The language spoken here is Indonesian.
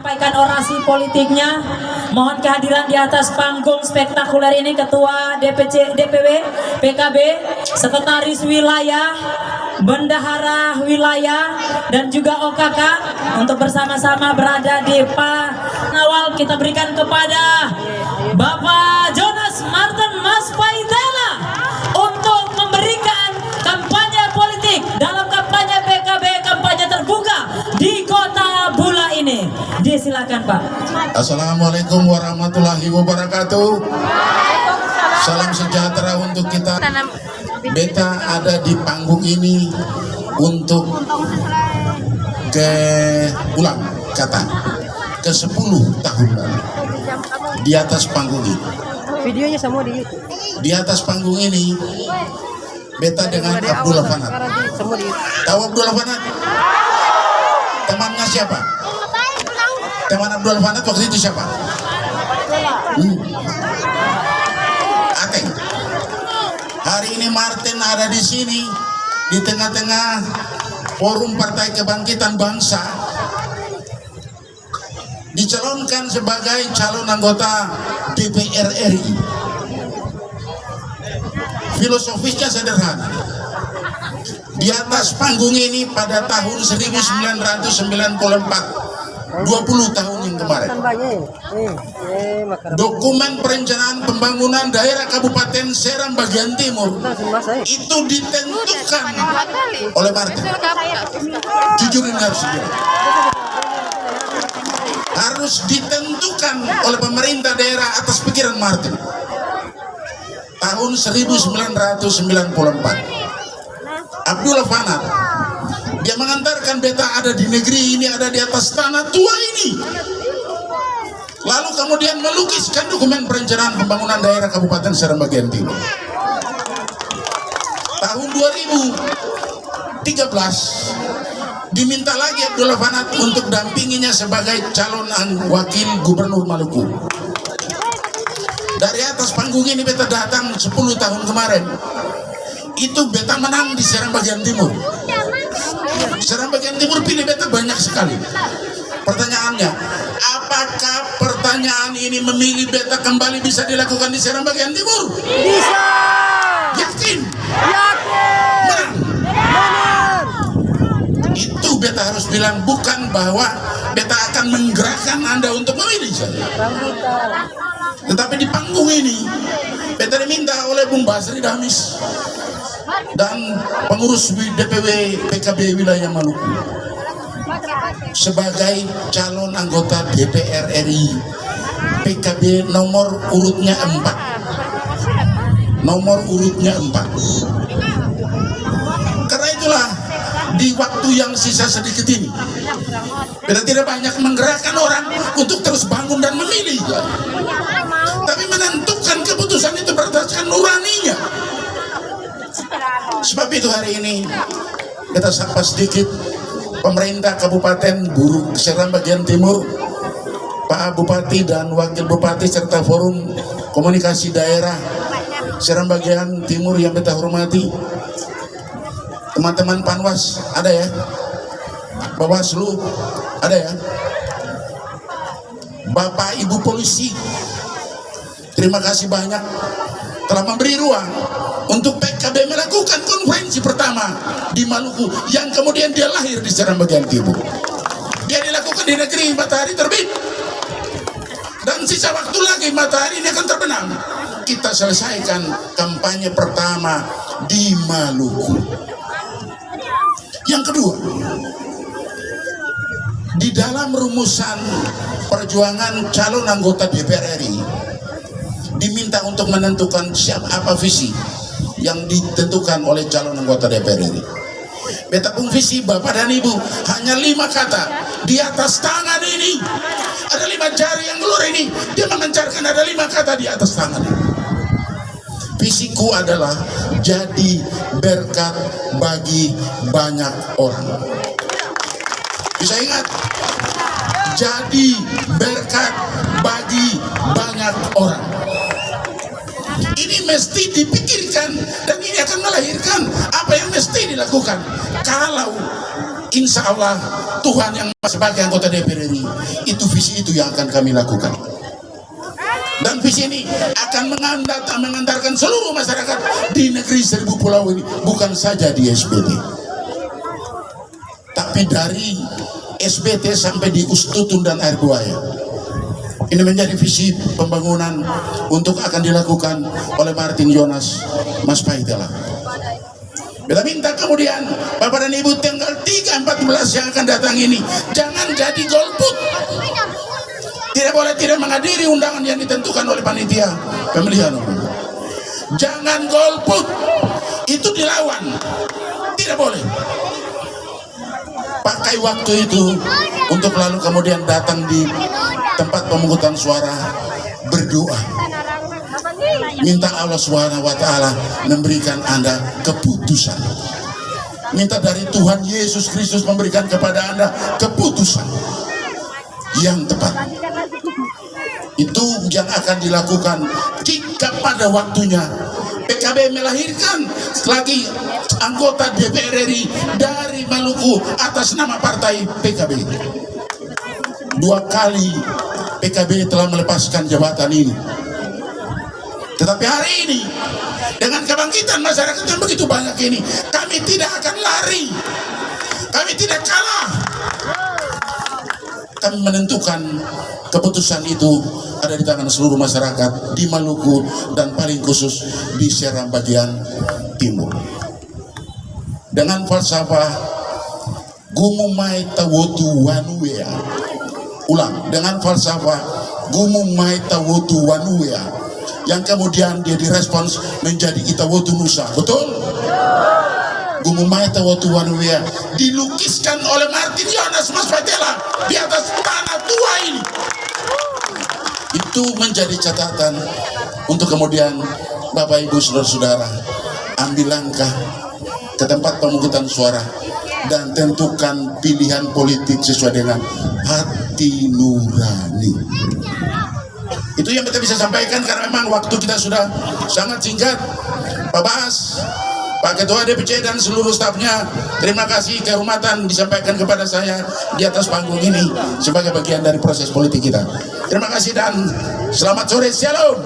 Sampaikan orasi politiknya. Mohon kehadiran di atas panggung spektakuler ini Ketua DPW PKB, Sekretaris Wilayah, Bendahara Wilayah, dan juga OKK untuk bersama-sama berada di awal. Kita berikan kepada Bapak Jonas Martin Mas Paitela untuk memberikan kampanye politik dalam kampanye PKB, kampanye terbuka di Kota Bula ini. Silakan Pak. Assalamualaikum warahmatullahi wabarakatuh. Salam sejahtera untuk kita. Beta ada di panggung ini untuk ulang kata ke 10 tahun lalu di atas panggung ini. Videonya semua di YouTube. Di atas panggung ini beta dengan Abdullah Fanat. Tahu Abdullah Fanat? Temannya siapa? Teman Abdullah Fanat waktu itu siapa? Ateng. Hari ini Martin ada di sini di tengah-tengah forum Partai Kebangkitan Bangsa, dicalonkan sebagai calon anggota DPR RI. Filosofisnya sederhana. Di atas panggung ini pada tahun 1994, 20 tahun yang kemarin, dokumen perencanaan pembangunan daerah Kabupaten Seram bagian timur itu ditentukan oleh Martin. Jujur ini harus ditentukan oleh pemerintah daerah atas pikiran Martin. Tahun 1994, Abdullah Fanat dia mengantarkan beta ada di negeri ini, ada di atas tanah tua ini. Lalu kemudian melukiskan dokumen perencanaan pembangunan daerah Kabupaten Seram bagian timur. Tahun 2013 diminta lagi Abdullah Fanat untuk dampinginya sebagai calon wakil gubernur Maluku. Dari atas panggung ini beta datang 10 tahun kemarin. Itu beta menang di Seram bagian timur. Seram bagian timur pilih beta banyak sekali. Pertanyaannya, apakah pertanyaan ini memilih beta kembali bisa dilakukan di Seram bagian timur? Bisa. Yakin? Yakin. Menang. Itu beta harus bilang, bukan bahwa beta akan menggerakkan Anda untuk memilih saja. Tetapi di panggung ini beta diminta oleh Bung Basri Damis dan pengurus DPW PKB wilayah Maluku sebagai calon anggota DPR RI PKB nomor urutnya 4. Nomor urutnya 4. Karena itulah di waktu yang sisa sedikit ini kita tidak banyak menggerakkan orang untuk terus bangun dan memilih, tapi menentukan keputusan itu berdasarkan nuraninya. Sebab itu hari ini kita sapa sedikit pemerintah Kabupaten Seram bagian timur, Pak Bupati dan Wakil Bupati serta Forum Komunikasi Daerah Seram bagian timur yang kita hormati. Teman-teman Panwas ada ya, Bawaslu ada ya, Bapak Ibu Polisi, terima kasih banyak telah memberi ruang untuk PKB melakukan konferensi pertama di Maluku yang kemudian dia lahir di Seram bagian timur. Dia dilakukan di negeri matahari terbit dan sisa waktu lagi matahari ini akan terbenam. Kita selesaikan kampanye pertama di Maluku. Yang kedua, di dalam rumusan perjuangan calon anggota DPR RI diminta untuk menentukan apa visi yang ditentukan oleh calon anggota DPR RI. Beta pun visi Bapak dan Ibu hanya 5 kata. Di atas tangan ini ada 5 jari yang keluar ini, dia mengencarkan ada 5 kata di atas tangan ini. Visiku adalah jadi berkat bagi banyak orang. Bisa ingat? Jadi berkat bagi banyak orang. Ini mesti dipikirkan dan ini akan melahirkan apa yang mesti dilakukan. Kalau insya Allah Tuhan yang sebagai anggota DPR RI itu visi itu yang akan kami lakukan. Dan visi ini akan mengantarkan seluruh masyarakat di negeri 1000 pulau ini, bukan saja di SBT, tapi dari SBT sampai di Ustutun dan Air Buaya. Ini menjadi visi pembangunan untuk akan dilakukan oleh Martin Jonas Mas Paitela. Kita minta kemudian Bapak dan Ibu tanggal 3-14 yang akan datang ini jangan jadi golput. Tidak boleh tidak menghadiri undangan yang ditentukan oleh panitia pemilihan umum. Jangan golput, itu dilawan, tidak boleh. Pakai waktu itu untuk lalu kemudian datang di tempat pemungutan suara, berdoa, minta Allah Subhanahu wa Ta'ala memberikan Anda keputusan. Minta dari Tuhan Yesus Kristus memberikan kepada Anda keputusan yang tepat. Itu yang akan dilakukan jika pada waktunya PKB melahirkan lagi anggota DPR RI dari Maluku atas nama partai PKB. 2 kali PKB telah melepaskan jabatan ini, tetapi hari ini dengan kebangkitan masyarakat yang begitu banyak ini, kami tidak akan lari, kami tidak kalah. Kami menentukan keputusan itu ada di tangan seluruh masyarakat di Maluku dan paling khusus di Seram bagian timur. Dengan falsafah Gumumai Tawotu Wanuwea. Ulang, dengan falsafah Gumumai Tawotu Wanuwea, yang kemudian dia direspons menjadi Itawotu Nusa. Betul? Gumumai Tawotu Wanuwea dilukiskan oleh Martin Jonas Mas Paitela di atas tanah tua ini. Itu menjadi catatan untuk kemudian Bapak Ibu saudara-saudara ambil langkah ke tempat pemungutan suara dan tentukan pilihan politik sesuai dengan hati nurani. Itu yang kita bisa sampaikan karena memang waktu kita sudah sangat singkat. Pak Bas, Pak Ketua DPC dan seluruh stafnya, terima kasih kehormatan disampaikan kepada saya di atas panggung ini sebagai bagian dari proses politik kita. Terima kasih dan selamat sore, shalom.